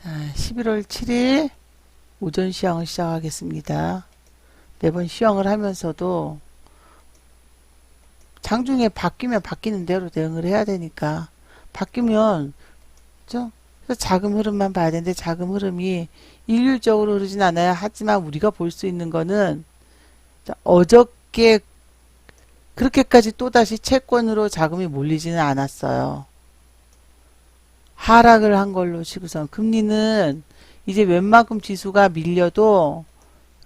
11월 7일 오전 시황을 시작하겠습니다. 매번 시황을 하면서도 장중에 바뀌면 바뀌는 대로 대응을 해야 되니까 바뀌면 그죠? 그래서 자금 흐름만 봐야 되는데 자금 흐름이 일률적으로 흐르진 않아요. 하지만 우리가 볼 수 있는 거는 어저께 그렇게까지 또다시 채권으로 자금이 몰리지는 않았어요. 하락을 한 걸로 치고선 금리는 이제 웬만큼 지수가 밀려도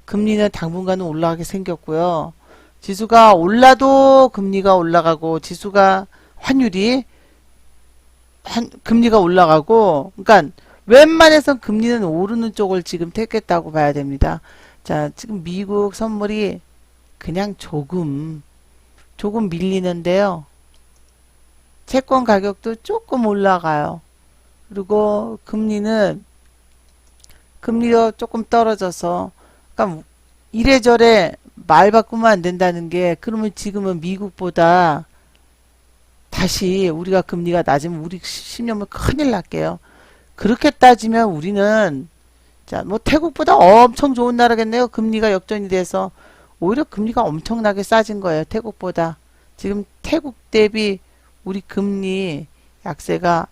금리는 당분간은 올라가게 생겼고요. 지수가 올라도 금리가 올라가고 지수가 환율이 금리가 올라가고 그러니까 웬만해선 금리는 오르는 쪽을 지금 택했다고 봐야 됩니다. 자, 지금 미국 선물이 그냥 조금 밀리는데요. 채권 가격도 조금 올라가요. 그리고 금리도 조금 떨어져서 그러니까 이래저래 말 바꾸면 안 된다는 게 그러면 지금은 미국보다 다시 우리가 금리가 낮으면 우리 10년은 큰일 날게요. 그렇게 따지면 우리는 자, 뭐 태국보다 엄청 좋은 나라겠네요. 금리가 역전이 돼서 오히려 금리가 엄청나게 싸진 거예요. 태국보다. 지금 태국 대비 우리 금리 약세가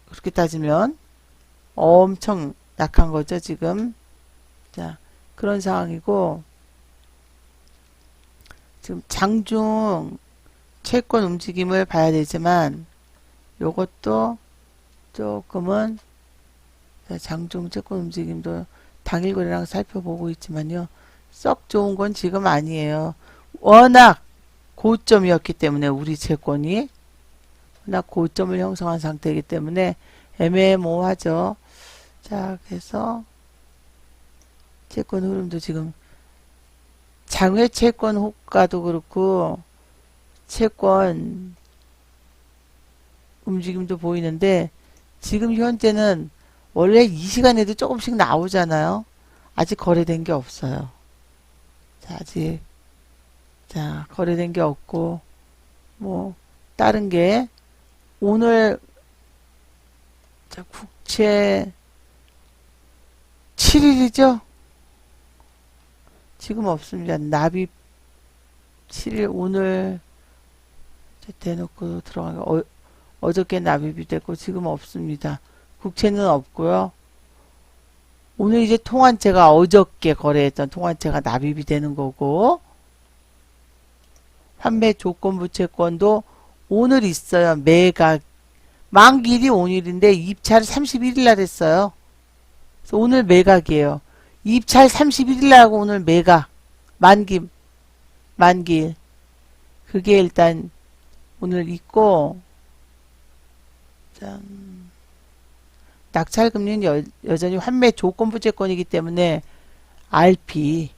그렇게 따지면 엄청 약한 거죠, 지금. 자, 그런 상황이고, 지금 장중 채권 움직임을 봐야 되지만, 요것도 조금은, 장중 채권 움직임도 당일 거래량 살펴보고 있지만요, 썩 좋은 건 지금 아니에요. 워낙 고점이었기 때문에 우리 채권이 워낙 고점을 형성한 상태이기 때문에 애매모호하죠. 자, 그래서 채권 흐름도 지금 장외 채권 호가도 그렇고 채권 움직임도 보이는데 지금 현재는 원래 이 시간에도 조금씩 나오잖아요. 아직 거래된 게 없어요. 자, 아직 거래된 게 없고 뭐 다른 게 오늘 국채 7일이죠? 지금 없습니다. 납입 7일 오늘 대놓고 들어간 거 어저께 납입이 됐고 지금 없습니다. 국채는 없고요. 오늘 이제 통환채가 어저께 거래했던 통환채가 납입이 되는 거고 판매 조건부 채권도 오늘 있어요. 매각 만기일이 오늘인데 입찰 31일 날 했어요. 그래서 오늘 매각이에요. 입찰 31일 날 하고 오늘 매각 만기일 그게 일단 오늘 있고 낙찰금리는 여전히 환매 조건부 채권이기 때문에 RP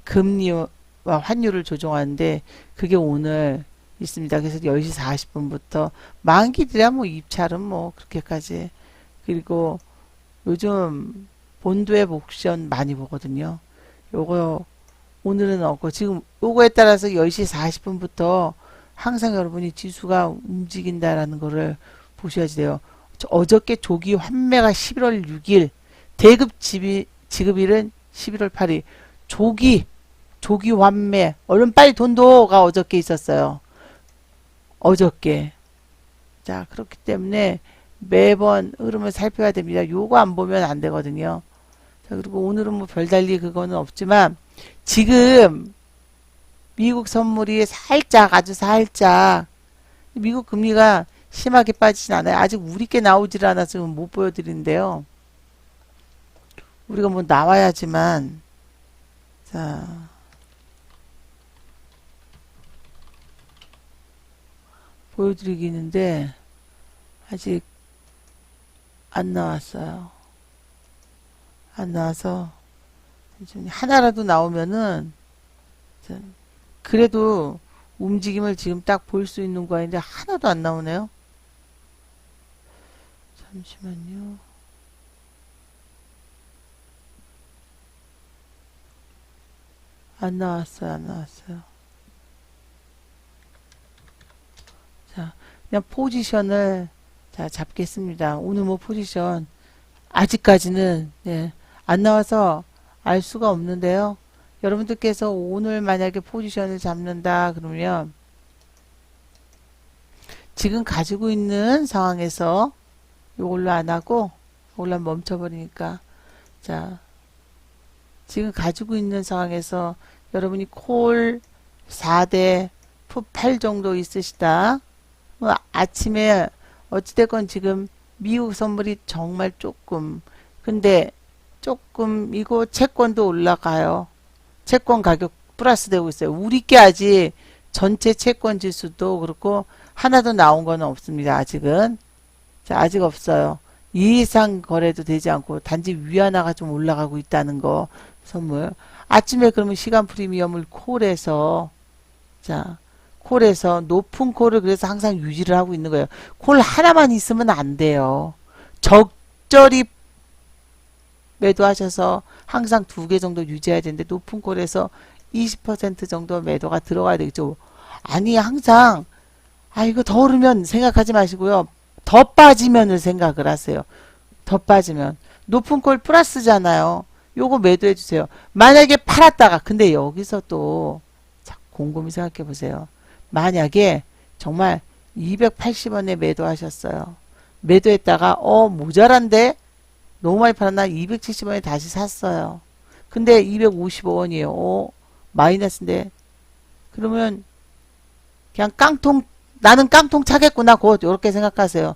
금리와 환율을 조정하는데 그게 오늘 있습니다. 그래서 10시 40분부터 만기들이야 뭐 입찰은 뭐 그렇게까지 그리고 요즘 본도의 옵션 많이 보거든요. 요거 오늘은 없고 지금 요거에 따라서 10시 40분부터 항상 여러분이 지수가 움직인다라는 거를 보셔야지 돼요. 어저께 조기 환매가 11월 6일 대급 지급일은 11월 8일 조기 환매 얼른 빨리 돈도가 어저께 있었어요. 어저께. 자, 그렇기 때문에 매번 흐름을 살펴야 됩니다. 요거 안 보면 안 되거든요. 자, 그리고 오늘은 뭐 별달리 그거는 없지만 지금 미국 선물이 아주 살짝 미국 금리가 심하게 빠지진 않아요. 아직 우리 게 나오질 않아서 못 보여드리는데요. 우리가 뭐 나와야지만 자 보여드리기는데 아직 안 나왔어요. 안 나와서 하나라도 나오면은 그래도 움직임을 지금 딱 볼 수 있는 거인데 하나도 안 나오네요. 잠시만요. 안 나왔어요. 자, 그냥 포지션을 자, 잡겠습니다. 오늘 뭐 포지션 아직까지는 네, 안 나와서 알 수가 없는데요. 여러분들께서 오늘 만약에 포지션을 잡는다 그러면 지금 가지고 있는 상황에서 이걸로 안 하고 이걸로 멈춰버리니까 자, 지금 가지고 있는 상황에서 여러분이 콜 4대 풋8 정도 있으시다. 아침에 어찌됐건 지금 미국 선물이 정말 조금 근데 조금 이거 채권도 올라가요. 채권 가격 플러스 되고 있어요. 우리 게 아직 전체 채권 지수도 그렇고 하나도 나온 거는 없습니다. 아직은. 자, 아직 없어요. 이상 거래도 되지 않고 단지 위안화가 좀 올라가고 있다는 거 선물. 아침에 그러면 시간 프리미엄을 콜해서 자, 콜에서 높은 콜을 그래서 항상 유지를 하고 있는 거예요. 콜 하나만 있으면 안 돼요. 적절히 매도하셔서 항상 2개 정도 유지해야 되는데 높은 콜에서 20% 정도 매도가 들어가야 되겠죠. 아니 항상 아 이거 더 오르면 생각하지 마시고요. 더 빠지면을 생각을 하세요. 더 빠지면 높은 콜 플러스잖아요. 요거 매도해 주세요. 만약에 팔았다가 근데 여기서 또 자, 곰곰이 생각해 보세요. 만약에 정말 280원에 매도하셨어요. 매도했다가 모자란데 너무 많이 팔았나 270원에 다시 샀어요. 근데 255원이에요. 마이너스인데 그러면 그냥 깡통 나는 깡통 차겠구나 곧 이렇게 생각하세요.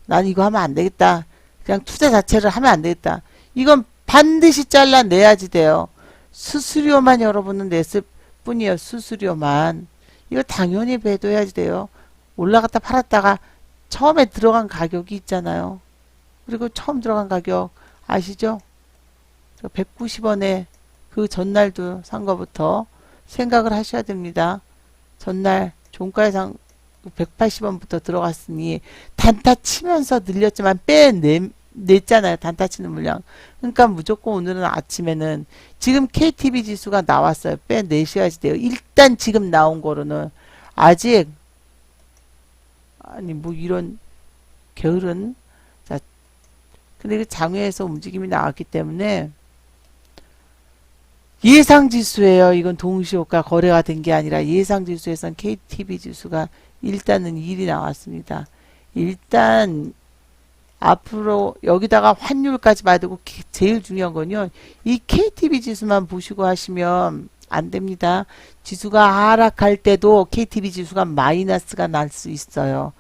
난 이거 하면 안 되겠다. 그냥 투자 자체를 하면 안 되겠다. 이건 반드시 잘라내야지 돼요. 수수료만 여러분은 냈을 뿐이에요. 수수료만. 이거 당연히 배도해야지 돼요. 올라갔다 팔았다가 처음에 들어간 가격이 있잖아요. 그리고 처음 들어간 가격 아시죠? 190원에 그 전날도 산 거부터 생각을 하셔야 됩니다. 전날 종가에 산 180원부터 들어갔으니 단타 치면서 늘렸지만 냈잖아요. 단타 치는 물량. 그러니까 무조건 오늘은 아침에는 지금 KTB 지수가 나왔어요. 빼내셔야지 돼요. 일단 지금 나온 거로는 아직 아니 뭐 이런 게으른 자 근데 그 장외에서 움직임이 나왔기 때문에 예상지수예요. 이건 동시효과 거래가 된 게 아니라 예상지수에선 KTB 지수가 일단은 1이 나왔습니다. 일단 앞으로 여기다가 환율까지 받고 제일 중요한 건요. 이 KTB 지수만 보시고 하시면 안 됩니다. 지수가 하락할 때도 KTB 지수가 마이너스가 날 수 있어요.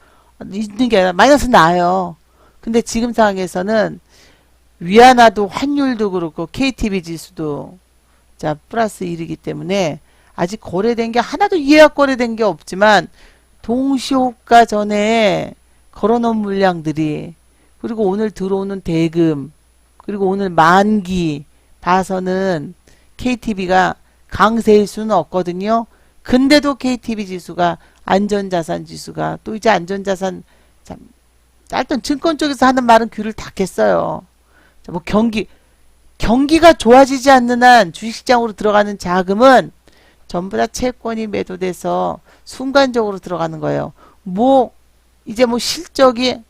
있는 게 아니라 마이너스 나요. 근데 지금 상황에서는 위안화도 환율도 그렇고 KTB 지수도 자 플러스 1이기 때문에 아직 거래된 게 하나도 예약 거래된 게 없지만 동시호가 전에 걸어놓은 물량들이 그리고 오늘 들어오는 대금 그리고 오늘 만기 봐서는 KTB가 강세일 수는 없거든요. 근데도 KTB 지수가 안전자산 지수가 또 이제 안전자산 참 하여튼 증권 쪽에서 하는 말은 귀를 닫겠어요. 자, 뭐 경기가 좋아지지 않는 한 주식시장으로 들어가는 자금은 전부 다 채권이 매도돼서 순간적으로 들어가는 거예요. 뭐 이제 뭐 실적이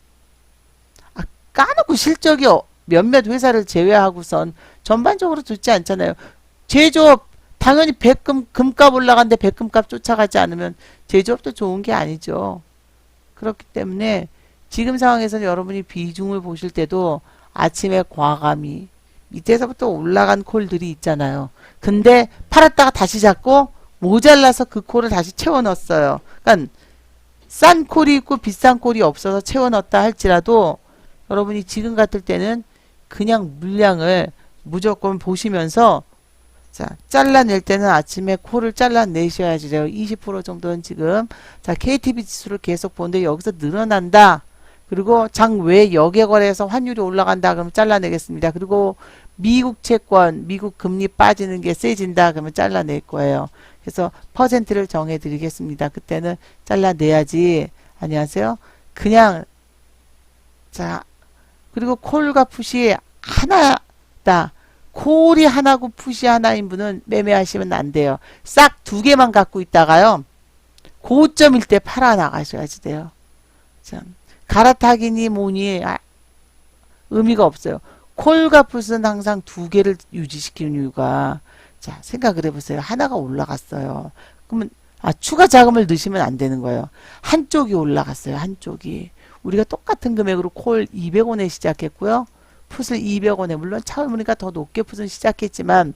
까놓고 실적이 몇몇 회사를 제외하고선 전반적으로 좋지 않잖아요. 제조업 당연히 금값 올라가는데 백금값 쫓아가지 않으면 제조업도 좋은 게 아니죠. 그렇기 때문에 지금 상황에서는 여러분이 비중을 보실 때도 아침에 과감히 밑에서부터 올라간 콜들이 있잖아요. 근데 팔았다가 다시 잡고 모자라서 그 콜을 다시 채워 넣었어요. 그러니까 싼 콜이 있고 비싼 콜이 없어서 채워 넣었다 할지라도 여러분이 지금 같을 때는 그냥 물량을 무조건 보시면서 자 잘라낼 때는 아침에 콜을 잘라내셔야지 돼요. 20% 정도는 지금 자 KTB 지수를 계속 보는데 여기서 늘어난다. 그리고 장 외 역외거래에서 환율이 올라간다 그러면 잘라내겠습니다. 그리고 미국 채권, 미국 금리 빠지는 게 세진다 그러면 잘라낼 거예요. 그래서 퍼센트를 정해 드리겠습니다. 그때는 잘라내야지. 안녕하세요. 그냥 자 그리고 콜과 풋이 하나다. 콜이 하나고 풋이 하나인 분은 매매하시면 안 돼요. 싹 2개만 갖고 있다가요. 고점일 때 팔아 나가셔야지 돼요. 자, 갈아타기니 뭐니 의미가 없어요. 콜과 풋은 항상 두 개를 유지시키는 이유가 자 생각을 해보세요. 하나가 올라갔어요. 그러면 추가 자금을 넣으시면 안 되는 거예요. 한쪽이 올라갔어요. 한쪽이. 우리가 똑같은 금액으로 콜 200원에 시작했고요. 풋을 200원에 물론 처음이니까 더 높게 풋은 시작했지만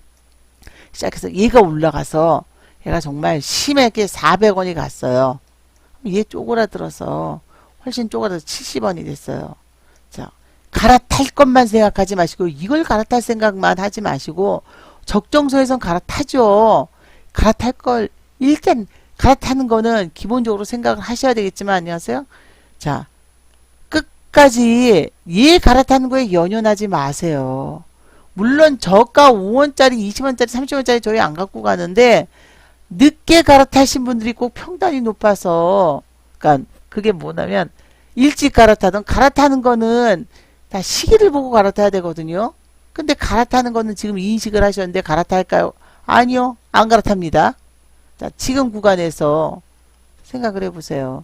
시작해서 얘가 올라가서 얘가 정말 심하게 400원이 갔어요. 얘 쪼그라들어서 훨씬 쪼그라들어서 70원이 됐어요. 자, 갈아탈 것만 생각하지 마시고 이걸 갈아탈 생각만 하지 마시고 적정소에선 갈아타죠. 갈아탈 걸 일단 갈아타는 거는 기본적으로 생각을 하셔야 되겠지만 안녕하세요. 자, 끝까지 얘 갈아타는 거에 연연하지 마세요. 물론 저가 5원짜리, 20원짜리, 30원짜리 저희 안 갖고 가는데 늦게 갈아타신 분들이 꼭 평단이 높아서 그러니까 그게 뭐냐면 일찍 갈아타든 갈아타는 거는 다 시기를 보고 갈아타야 되거든요. 근데 갈아타는 거는 지금 인식을 하셨는데 갈아탈까요? 아니요. 안 갈아탑니다. 자, 지금 구간에서 생각을 해보세요.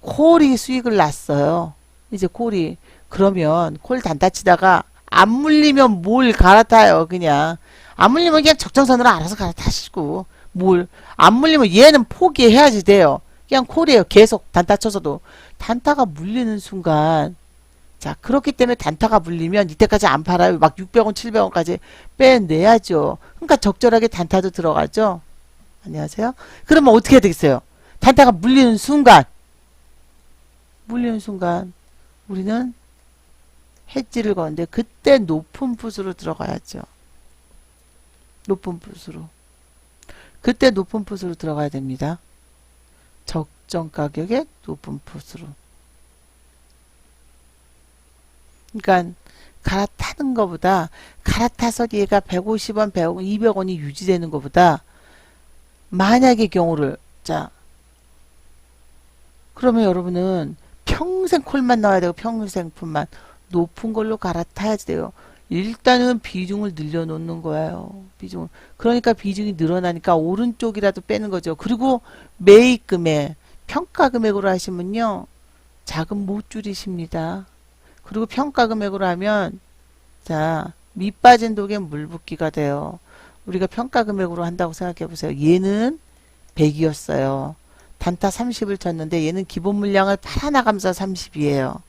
콜이 수익을 났어요. 이제 콜이 그러면 콜 단타 치다가 안 물리면 뭘 갈아타요. 그냥 안 물리면 그냥 적정선으로 알아서 갈아타시고 뭘 안 물리면 얘는 포기해야지 돼요. 그냥 콜이에요. 계속 단타 쳐서도 단타가 물리는 순간 자 그렇기 때문에 단타가 물리면 이때까지 안 팔아요. 막 600원 700원까지 빼내야죠. 그러니까 적절하게 단타도 들어가죠. 안녕하세요. 그러면 어떻게 해야 되겠어요? 단타가 물리는 순간 우리는 해지를 거는데 그때 높은 풋으로 들어가야죠. 높은 풋으로. 그때 높은 풋으로 들어가야 됩니다. 적정 가격에 높은 풋으로. 그러니까 갈아타는 것보다 갈아타서 얘가 150원, 100원, 200원이 유지되는 것보다 만약의 경우를 자 그러면 여러분은 평생 콜만 나와야 되고 평생 풋만 높은 걸로 갈아타야 돼요. 일단은 비중을 늘려놓는 거예요. 비중을. 그러니까 비중이 늘어나니까 오른쪽이라도 빼는 거죠. 그리고 매입 금액, 평가 금액으로 하시면요. 자금 못 줄이십니다. 그리고 평가 금액으로 하면 자, 밑 빠진 독에 물 붓기가 돼요. 우리가 평가 금액으로 한다고 생각해 보세요. 얘는 100이었어요. 단타 30을 쳤는데 얘는 기본 물량을 팔아나가면서 30이에요.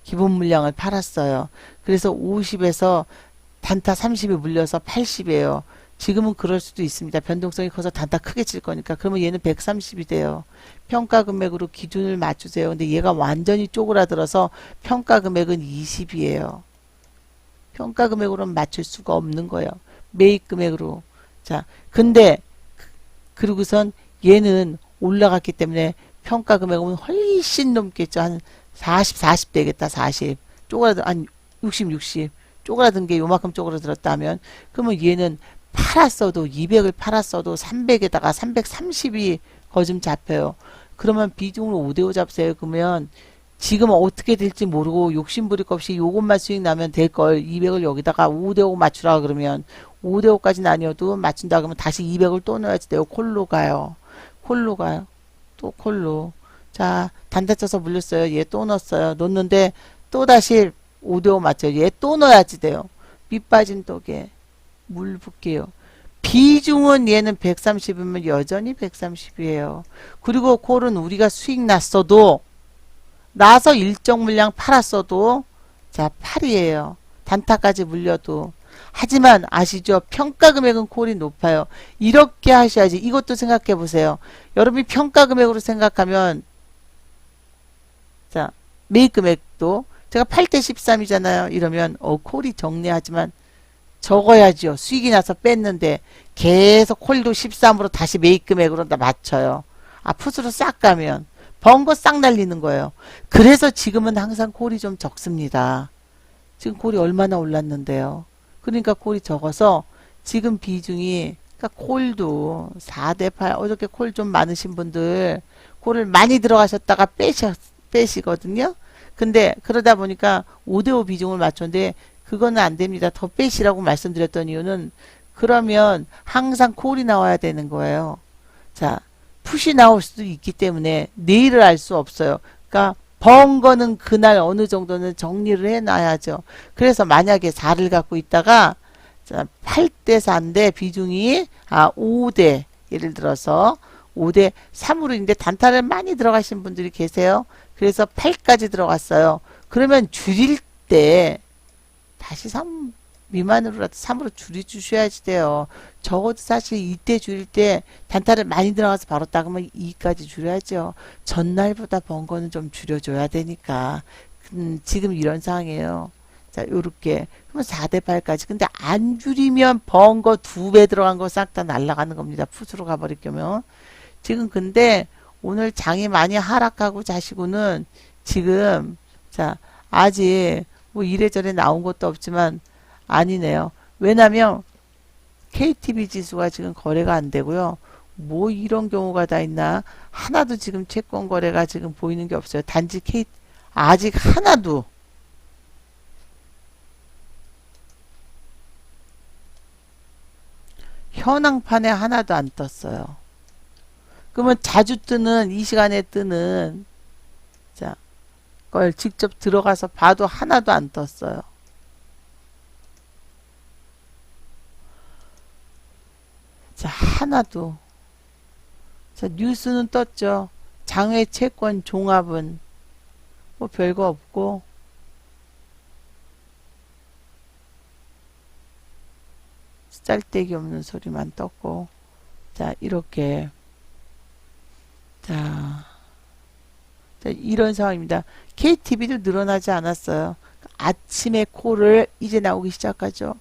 기본 물량을 팔았어요. 그래서 50에서 단타 30이 물려서 80이에요. 지금은 그럴 수도 있습니다. 변동성이 커서 단타 크게 칠 거니까. 그러면 얘는 130이 돼요. 평가 금액으로 기준을 맞추세요. 근데 얘가 완전히 쪼그라들어서 평가 금액은 20이에요. 평가 금액으로는 맞출 수가 없는 거예요. 매입 금액으로. 자, 근데 그리고선 얘는 올라갔기 때문에 평가 금액은 훨씬 넘겠죠. 한 40 되겠다. 40. 한 60. 쪼그라든 게 요만큼 쪼그라들었다 하면 그러면 얘는 팔았어도 200을 팔았어도 300에다가 330이 거좀 잡혀요. 그러면 비중으로 5대5 잡으세요. 그러면 지금 어떻게 될지 모르고 욕심부릴 것 없이 요것만 수익 나면 될 걸 200을 여기다가 5대5 맞추라 그러면 5대5까지는 아니어도 맞춘다 그러면 다시 200을 또 넣어야지 돼요. 콜로 가요. 또 콜로. 자, 단타 쳐서 물렸어요. 얘 또 넣었어요. 넣는데 또 다시 5대5 맞죠. 얘 또 넣어야지 돼요. 밑 빠진 독에 물 붓게요. 비중은 얘는 130이면 여전히 130이에요. 그리고 콜은 우리가 수익 났어도 나서 일정 물량 팔았어도 자 8이에요. 단타까지 물려도. 하지만 아시죠? 평가 금액은 콜이 높아요. 이렇게 하셔야지. 이것도 생각해 보세요. 여러분이 평가 금액으로 생각하면 자 매입 금액도 제가 8대 13이잖아요. 이러면 콜이 정리하지만 적어야죠. 수익이 나서 뺐는데 계속 콜도 13으로 다시 매입 금액으로 다 맞춰요. 풋으로 싹 가면 번 거 싹 날리는 거예요. 그래서 지금은 항상 콜이 좀 적습니다. 지금 콜이 얼마나 올랐는데요. 그러니까 콜이 적어서 지금 비중이 그러니까 콜도 4대 8 어저께 콜 좀 많으신 분들 콜을 많이 들어가셨다가 빼시거든요. 근데 그러다 보니까 5대5 비중을 맞췄는데 그거는 안 됩니다. 더 빼시라고 말씀드렸던 이유는 그러면 항상 콜이 나와야 되는 거예요. 자, 풋이 나올 수도 있기 때문에 내일을 알 수 없어요. 그러니까 번 거는 그날 어느 정도는 정리를 해놔야죠. 그래서 만약에 4를 갖고 있다가 8대 4인데 비중이 5대 예를 들어서 5대 3으로 있는데 단타를 많이 들어가신 분들이 계세요. 그래서 8까지 들어갔어요. 그러면 줄일 때 다시 3 미만으로라도 3으로 줄여주셔야지 돼요. 적어도 사실 이때 줄일 때 단타를 많이 들어가서 바로 따으면 2까지 줄여야죠. 전날보다 번 거는 좀 줄여줘야 되니까. 지금 이런 상황이에요. 자, 요렇게. 그러면 4대 8까지. 근데 안 줄이면 번 거 2배 들어간 거 싹 다 날아가는 겁니다. 풋으로 가버릴 거면. 지금 근데 오늘 장이 많이 하락하고 자시고는 지금, 자, 아직 뭐 이래저래 나온 것도 없지만 아니네요. 왜냐면 KTB 지수가 지금 거래가 안 되고요. 뭐 이런 경우가 다 있나? 하나도 지금 채권 거래가 지금 보이는 게 없어요. 단지 아직 하나도 현황판에 하나도 안 떴어요. 그러면 자주 뜨는 이 시간에 뜨는 자, 걸 직접 들어가서 봐도 하나도 안 떴어요. 자, 하나도. 자, 뉴스는 떴죠. 장외 채권 종합은 뭐 별거 없고 짤데기 없는 소리만 떴고 자, 이렇게 자, 이런 상황입니다. KTB도 늘어나지 않았어요. 아침에 콜을 이제 나오기 시작하죠.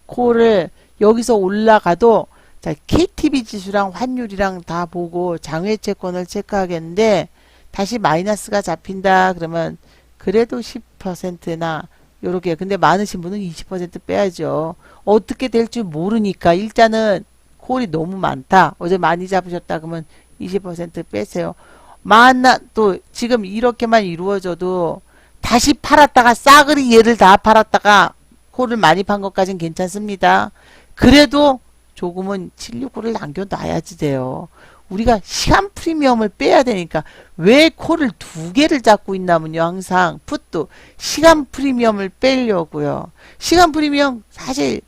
콜을 여기서 올라가도 자, KTB 지수랑 환율이랑 다 보고 장외채권을 체크하겠는데 다시 마이너스가 잡힌다 그러면 그래도 10%나 요렇게. 근데 많으신 분은 20% 빼야죠. 어떻게 될지 모르니까 일단은 콜이 너무 많다. 어제 많이 잡으셨다 그러면 20% 빼세요. 만나 또 지금 이렇게만 이루어져도 다시 팔았다가 싸그리 얘를 다 팔았다가 콜을 많이 판 것까지는 괜찮습니다. 그래도 조금은 769를 남겨놔야지 돼요. 우리가 시간 프리미엄을 빼야 되니까 왜 콜을 2개를 잡고 있냐면요. 항상 풋도 시간 프리미엄을 빼려고요. 시간 프리미엄 사실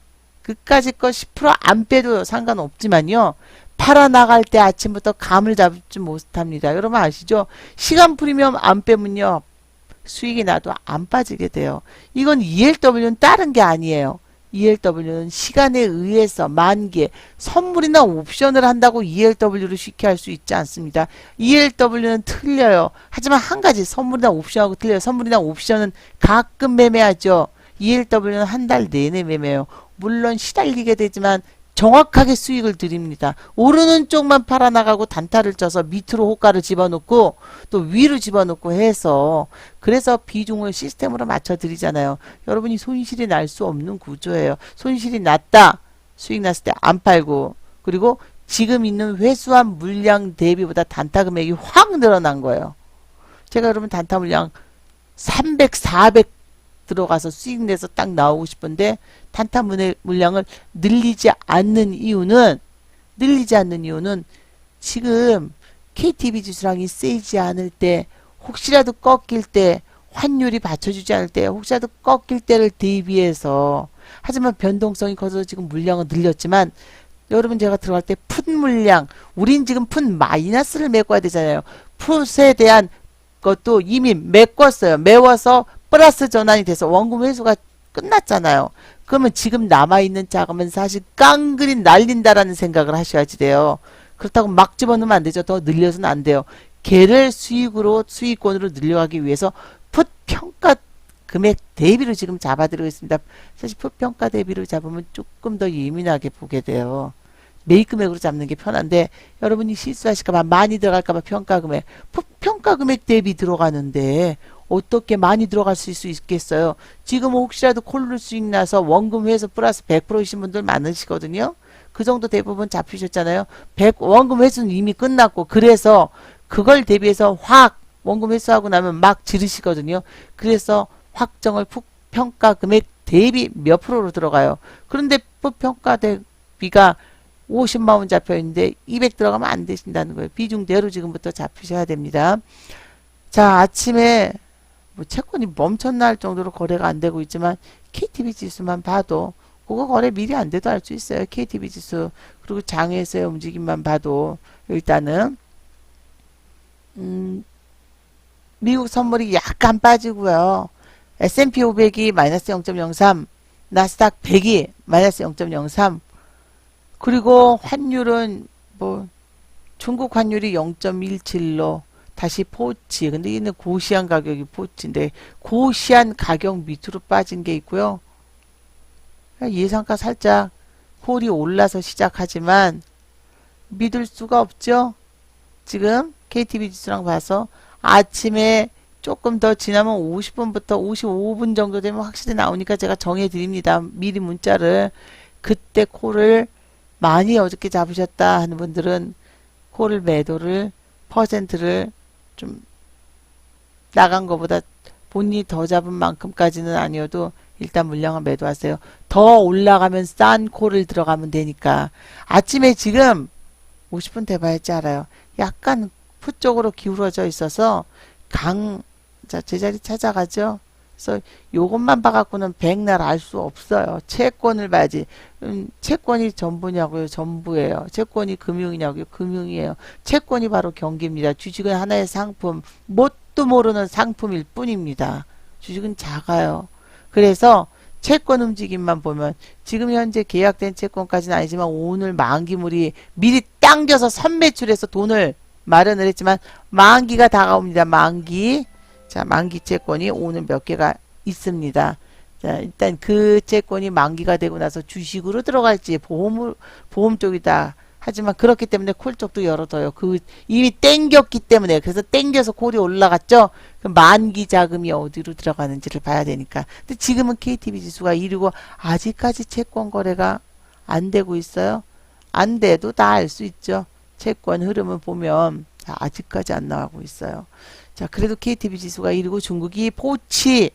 그까짓 거 10%안 빼도 상관없지만요. 팔아나갈 때 아침부터 감을 잡지 못합니다. 여러분 아시죠? 시간 프리미엄 안 빼면요. 수익이 나도 안 빠지게 돼요. 이건 ELW는 다른 게 아니에요. ELW는 시간에 의해서 만개, 선물이나 옵션을 한다고 ELW를 쉽게 할 수 있지 않습니다. ELW는 틀려요. 하지만 한 가지 선물이나 옵션하고 틀려요. 선물이나 옵션은 가끔 매매하죠. ELW는 한 달 내내 매매해요. 물론 시달리게 되지만 정확하게 수익을 드립니다. 오르는 쪽만 팔아나가고 단타를 쳐서 밑으로 호가를 집어넣고 또 위로 집어넣고 해서 그래서 비중을 시스템으로 맞춰 드리잖아요. 여러분이 손실이 날 수 없는 구조예요. 손실이 났다. 수익 났을 때 안 팔고 그리고 지금 있는 회수한 물량 대비보다 단타 금액이 확 늘어난 거예요. 제가 여러분 단타 물량 300, 400 들어가서 수익 내서 딱 나오고 싶은데 단타 물량을 늘리지 않는 이유는 지금 KTB 지수랑이 세지 않을 때 혹시라도 꺾일 때 환율이 받쳐주지 않을 때 혹시라도 꺾일 때를 대비해서 하지만 변동성이 커서 지금 물량은 늘렸지만 여러분 제가 들어갈 때 풋 물량 우린 지금 풋 마이너스를 메꿔야 되잖아요. 풋에 대한 것도 이미 메꿨어요. 메워서 플러스 전환이 돼서 원금 회수가 끝났잖아요. 그러면 지금 남아있는 자금은 사실 깡그리 날린다라는 생각을 하셔야지 돼요. 그렇다고 막 집어넣으면 안 되죠. 더 늘려서는 안 돼요. 걔를 수익권으로 늘려가기 위해서 풋 평가 금액 대비로 지금 잡아드리고 있습니다. 사실 풋 평가 대비로 잡으면 조금 더 예민하게 보게 돼요. 매입 금액으로 잡는 게 편한데 여러분이 실수하실까봐 많이 들어갈까봐 평가 금액 평가 금액 대비 들어가는데 어떻게 많이 들어갈 수 있겠어요? 지금 혹시라도 콜로 수익 나서 원금 회수 플러스 100%이신 분들 많으시거든요. 그 정도 대부분 잡히셨잖아요. 원금 회수는 이미 끝났고 그래서 그걸 대비해서 확 원금 회수하고 나면 막 지르시거든요. 그래서 확정을 평가 금액 대비 몇 프로로 들어가요. 그런데 평가 대비가 50만 원 잡혀 있는데 200 들어가면 안 되신다는 거예요. 비중대로 지금부터 잡히셔야 됩니다. 자, 아침에 뭐 채권이 멈췄나 할 정도로 거래가 안 되고 있지만 KTB 지수만 봐도 그거 거래 미리 안 돼도 알 수 있어요. KTB 지수 그리고 장에서의 움직임만 봐도 일단은 미국 선물이 약간 빠지고요. S&P 500이 마이너스 0.03, 나스닥 100이 마이너스 0.03, 그리고 환율은 뭐 중국 환율이 0.17로 다시 포치. 근데 이는 고시안 가격이 포치인데 고시안 가격 밑으로 빠진 게 있고요. 예상가 살짝 콜이 올라서 시작하지만 믿을 수가 없죠. 지금 KTB 지수랑 봐서 아침에 조금 더 지나면 50분부터 55분 정도 되면 확실히 나오니까 제가 정해 드립니다. 미리 문자를. 그때 콜을 많이 어저께 잡으셨다 하는 분들은 콜을 매도를 퍼센트를 좀 나간 것보다 본인이 더 잡은 만큼까지는 아니어도 일단 물량은 매도하세요. 더 올라가면 싼 콜을 들어가면 되니까. 아침에 지금 50분 돼봐야지 알아요. 약간 푸 쪽으로 기울어져 있어서 자, 제자리 찾아가죠. 그래서 요것만 봐갖고는 백날 알 수 없어요. 채권을 봐야지. 채권이 전부냐고요? 전부예요. 채권이 금융이냐고요? 금융이에요. 채권이 바로 경기입니다. 주식은 하나의 상품, 뭣도 모르는 상품일 뿐입니다. 주식은 작아요. 그래서 채권 움직임만 보면 지금 현재 계약된 채권까지는 아니지만 오늘 만기물이 미리 당겨서 선매출해서 돈을 마련을 했지만 만기가 다가옵니다. 만기. 자, 만기 채권이 오늘 몇 개가 있습니다. 자, 일단 그 채권이 만기가 되고 나서 주식으로 들어갈지 보험 쪽이다. 하지만 그렇기 때문에 콜 쪽도 열어둬요. 이미 땡겼기 때문에. 그래서 땡겨서 콜이 올라갔죠. 그 만기 자금이 어디로 들어가는지를 봐야 되니까. 근데 지금은 KTB 지수가 1위고 아직까지 채권 거래가 안 되고 있어요. 안 돼도 다 알 수 있죠. 채권 흐름을 보면 자, 아직까지 안 나가고 있어요. 자, 그래도 KTB 지수가 1위고 중국이 포치에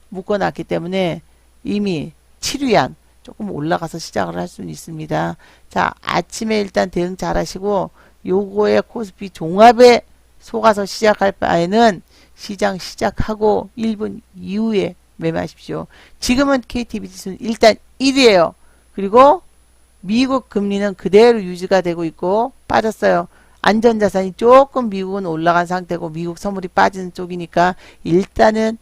묶어놨기 때문에 이미 7위안 조금 올라가서 시작을 할 수는 있습니다. 자, 아침에 일단 대응 잘 하시고 요거에 코스피 종합에 속아서 시작할 바에는 시장 시작하고 1분 이후에 매매하십시오. 지금은 KTB 지수는 일단 1위에요. 그리고 미국 금리는 그대로 유지가 되고 있고 빠졌어요. 안전자산이 조금 미국은 올라간 상태고 미국 선물이 빠지는 쪽이니까 일단은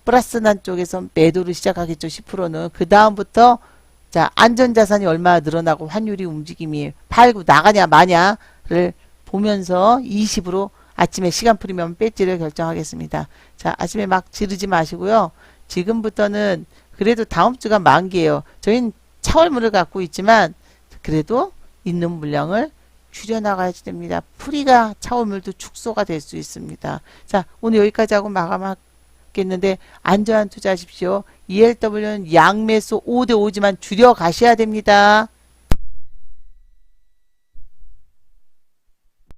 플러스 난 쪽에서 매도를 시작하겠죠. 10%는. 그 다음부터 자, 안전자산이 얼마나 늘어나고 환율이 움직임이 팔고 나가냐 마냐를 보면서 20으로 아침에 시간 풀이면 배지를 결정하겠습니다. 자, 아침에 막 지르지 마시고요. 지금부터는 그래도 다음 주가 만기예요. 저희는 차월물을 갖고 있지만 그래도 있는 물량을 줄여나가야 됩니다. 풀이가 차월물도 축소가 될 수 있습니다. 자, 오늘 여기까지 하고 마감하겠는데 안전한 투자하십시오. ELW는 양매수 5대 5지만 줄여 가셔야 됩니다.